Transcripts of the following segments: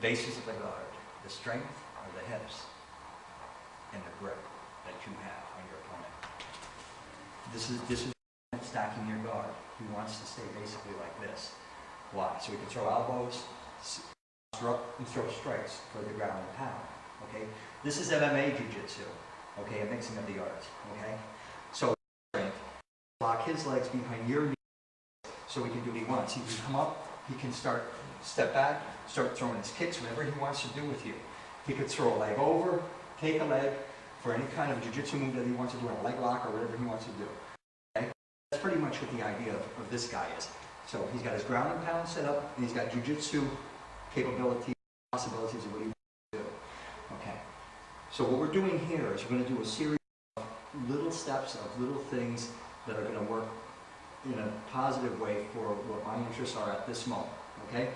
basis of the guard, the strength of the hips, and the grip that you have on your opponent. This is stacking your guard. He wants to stay basically like this. Why? So he can throw elbows, and throw strikes for the ground and pound. Okay? This is MMA Jiu-Jitsu. Okay? A mixing of the arts. Okay? So lock his legs behind your knees so he can do what he wants. He can come up, he can step back, start throwing his kicks, whatever he wants to do with you. He could throw a leg over, take a leg for any kind of jiu-jitsu move that he wants to do, a leg lock or whatever he wants to do. Okay? That's pretty much what the idea of this guy is. So he's got his ground and pound set up, and he's got jiu-jitsu capabilities, possibilities of what he wants to do. Okay. So what we're doing here is we're going to do a series of little steps of little things that are going to work in a positive way for what my interests are at this moment. Okay?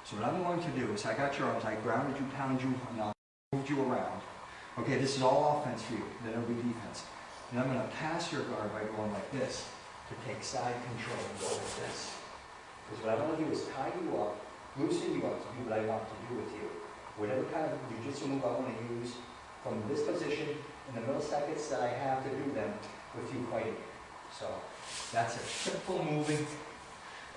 So what I'm going to do is I got your arms, I grounded you, pounded you, and I moved you around. Okay, this is all offense for you, then it'll be defense. And I'm going to pass your guard by going like this to take side control and go like this. Because what I want to do is tie you up, loosen you up to do what I want to do with you. Whatever kind of jiu-jitsu move I want to use from this position in the milliseconds that I have to do them with you fighting. So that's a simple moving.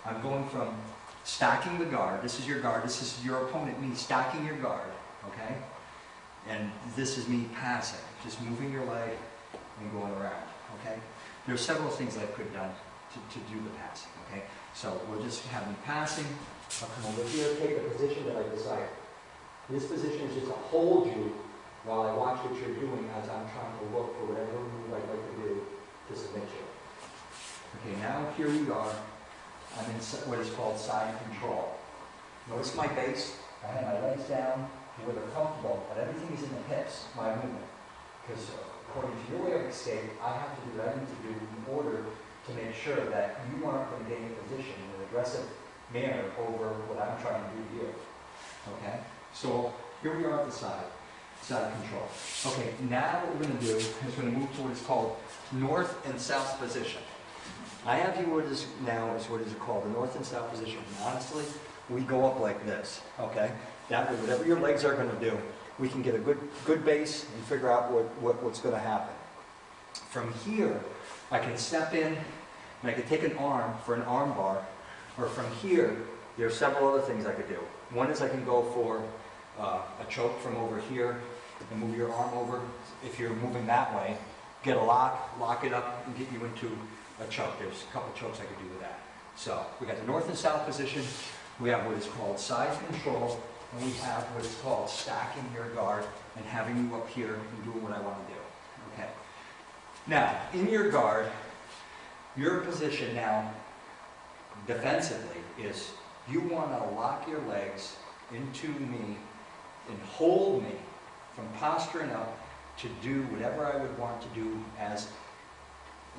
I'm going from stacking the guard. This is your guard. This is your opponent, me stacking your guard. Okay? And this is me passing, just moving your leg and going around. Okay? There's several things I could have done to do the passing. Okay? So we'll just have me passing. I'll come over here, take the position that I desire. This position is just to hold you while I watch what you're doing as I'm trying to look for whatever move I'd like to do to submit you. Okay, now here we are. I'm in what is called side control. Notice my base. I have my legs down where they're comfortable, but everything is in the hips, my movement. Because according to your way of escape, I have to do what I need to do in order to make sure that you aren't going to gain a position in an aggressive manner over what I'm trying to do to you. Okay? So here we are at the side control. Okay, now what we're going to do is we're going to move to what is called north and south position. I have you what is now is what is called the north and south position. And honestly, we go up like this. Okay? That way, whatever your legs are going to do, we can get a good base and figure out what's going to happen. From here, I can step in and I can take an arm for an arm bar, or from here, there are several other things I could do. One is I can go for a choke from over here and move your arm over. If you're moving that way, get a lock it up and get you into a choke. There's a couple chokes I could do with that. So we got the north and south position. We have what is called side control, and we have what is called stacking your guard and having you up here and doing what I want to do. Okay. Now, in your guard, your position now defensively is you want to lock your legs into me and hold me from posturing up to do whatever I would want to do as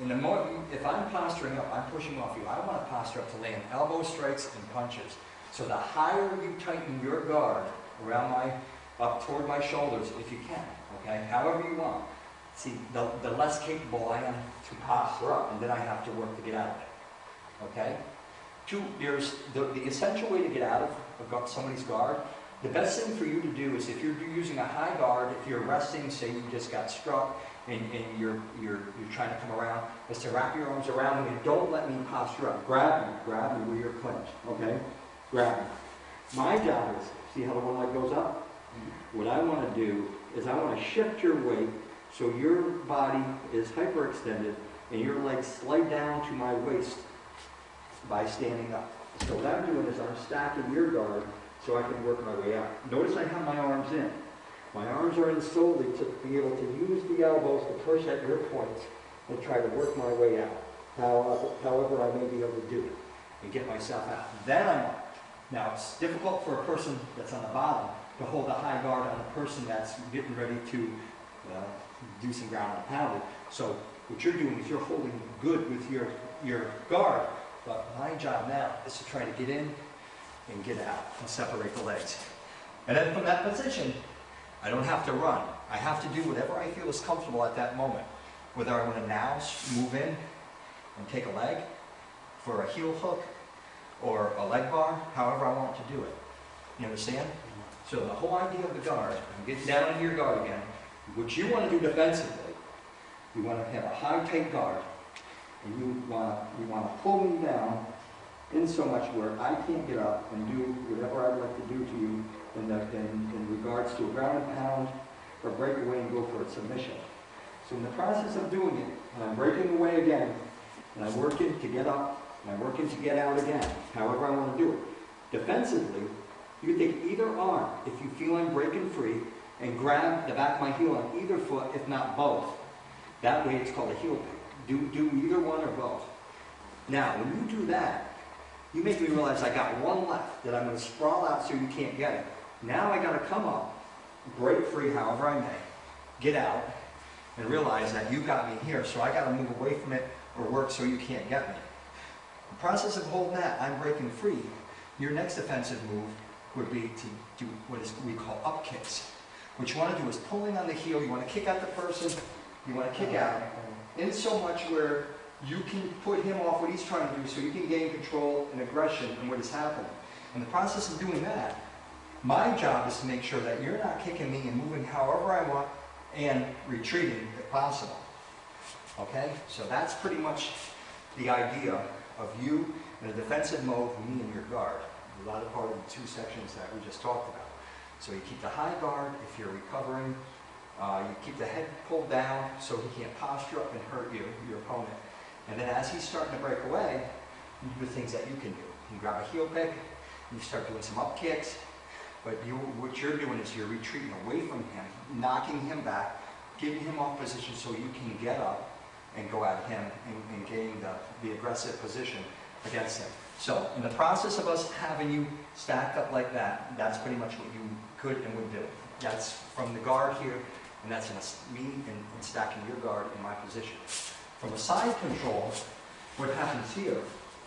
in the moment. If I'm posturing up, I'm pushing off you. I want to posture up to land elbow strikes and punches. So the higher you tighten your guard around up toward my shoulders, if you can, okay, however you want. See, the less capable I am to posture up, and then I have to work to get out of it. Okay? There's the essential way to get out of somebody's guard. The best thing for you to do is if you're using a high guard, if you're resting, say you just got struck and you're trying to come around, is to wrap your arms around me and don't let me posture up. Grab me where you're clenched. Okay? Grab me. My job is, see how the one leg goes up? What I want to do is I want to shift your weight so your body is hyperextended and your legs slide down to my waist by standing up. So what I'm doing is I'm stacking your guard so I can work my way out. Notice I have my arms in. My arms are in solely to be able to use the elbows to push at your points and try to work my way out. However I may be able to do it and get myself out. Then I'm up. Now it's difficult for a person that's on the bottom to hold a high guard on a person that's getting ready to do some ground and pound it. So what you're doing is you're holding good with your guard, but my job now is to try to get in and get out and separate the legs. And then from that position, I don't have to run. I have to do whatever I feel is comfortable at that moment. Whether I want to now move in and take a leg for a heel hook or a leg bar, however I want to do it. You understand? So the whole idea of the guard, I'm getting down into your guard again, what you want to do defensively, you want to have a high, tight guard, and you want to pull me down in so much where I can't get up and do whatever I'd like to do to you in regards to a ground and pound or break away and go for a submission. So in the process of doing it, and I'm breaking away again, and I'm working to get up, and I'm working to get out again, however I want to do it. Defensively, you can take either arm, if you feel I'm breaking free, and grab the back of my heel on either foot, if not both. That way it's called a heel pick. Do either one or both. Now, when you do that, you make me realize I got one left that I'm going to sprawl out so you can't get it. Now I got to come up, break free however I may, get out, and realize that you got me here, so I got to move away from it or work so you can't get me. The process of holding that, I'm breaking free. Your next defensive move would be to do what we call up kicks. What you want to do is pulling on the heel, you want to kick out the person, you want to kick out, in so much where you can put him off what he's trying to do so you can gain control and aggression in what is happening. In the process of doing that, my job is to make sure that you're not kicking me and moving however I want and retreating if possible. Okay? So that's pretty much the idea of you in a defensive mode, me and your guard. A lot of part of the two sections that we just talked about. So you keep the high guard if you're recovering. You keep the head pulled down so he can't posture up and hurt you, your opponent. And then as he's starting to break away, you do the things that you can do. You grab a heel pick, you start doing some up kicks, but what you're doing is you're retreating away from him, knocking him back, getting him off position so you can get up and go at him and gain the aggressive position against him. So in the process of us having you stacked up like that, that's pretty much what you could and would do. That's from the guard here, and that's me and stacking your guard in my position. From a side control, what happens here,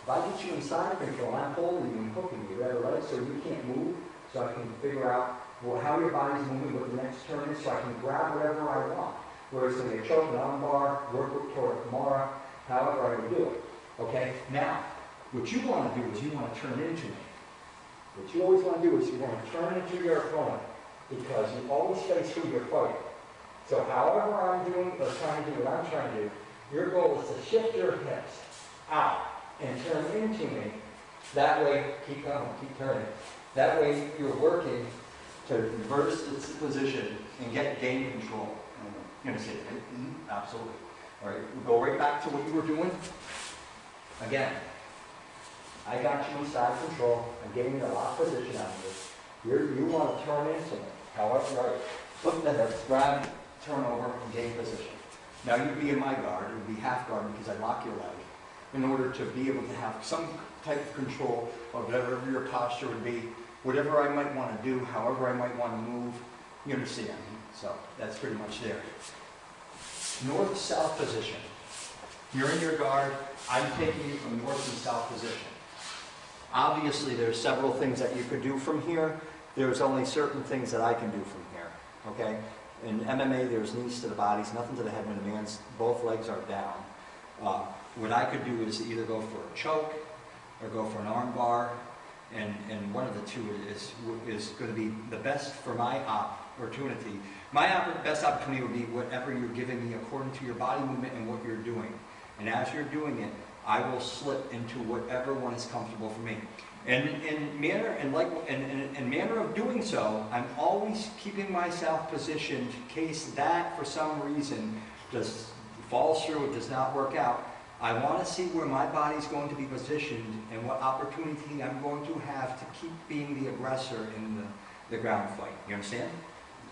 if I get you in side control, I'm holding you and hooking you, right? So you can't move, so I can figure out how your body's moving, what the next turn is, so I can grab whatever I want. Whether it's going to be a choke, an arm bar, work toward a Kimura, however I would do it. Okay? Now, what you want to do is you want to turn into me. What you always want to do is you want to turn into your opponent, because you always face who you're fighting. So however I'm doing or trying to do what I'm trying to do, your goal is to shift your hips out and turn into me. That way, keep going, keep turning. That way you're working to reverse this position and gain control. You understand? Absolutely. All right, we'll go right back to what you were doing. Again, I got you in side control. I'm giving you a lock position on you. You want to turn into me. However, right. Flip the hips, grab, turn over, and gain position. Now you'd be in my guard, it would be half guard because I lock your leg in order to be able to have some type of control of whatever your posture would be, whatever I might want to do, however I might want to move. You understand? So that's pretty much there. North-south position. You're in your guard, I'm taking you from north and south position. Obviously there's several things that you could do from here. There's only certain things that I can do from here. Okay? In MMA, there's knees to the bodies, nothing to the head when the man's both legs are down. What I could do is either go for a choke or go for an arm bar, and one of the two is going to be the best for my opportunity. My best opportunity would be whatever you're giving me according to your body movement and what you're doing. And as you're doing it, I will slip into whatever one is comfortable for me. And in manner of doing so, I'm always keeping myself positioned in case that, for some reason, just falls through, it does not work out. I want to see where my body's going to be positioned and what opportunity I'm going to have to keep being the aggressor in the ground fight. You understand?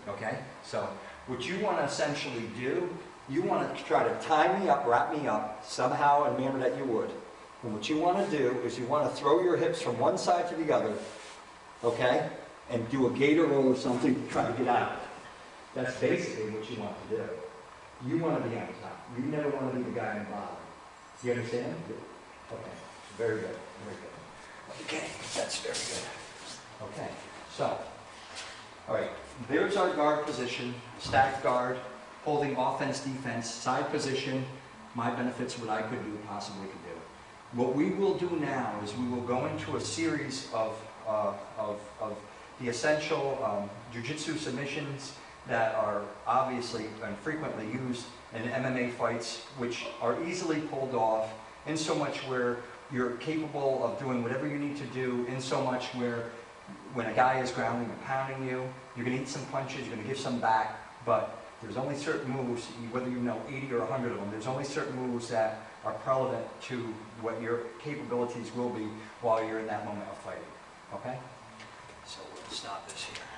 Okay? So what you want to essentially do, you want to try to tie me up, wrap me up, somehow in a manner that you would. And what you want to do is you want to throw your hips from one side to the other, okay? And do a gator roll or something to try to get out. That's basically what you want to do. You want to be on top. You never want to be the guy in the bottom. You understand? Okay. Very good. Very good. Okay. That's very good. Okay. So, all right. There's our guard position, stacked guard, holding offense, defense, side position. My benefits, what I could do, possibly could do. What we will do now is we will go into a series of the essential jiu-jitsu submissions that are obviously and frequently used in MMA fights, which are easily pulled off, in so much where you're capable of doing whatever you need to do, in so much where when a guy is grounding and pounding you, you're going to eat some punches, you're going to give some back, but there's only certain moves, whether you know 80 or 100 of them, there's only certain moves that are relevant to what your capabilities will be while you're in that moment of fighting. Okay? So we'll stop this here.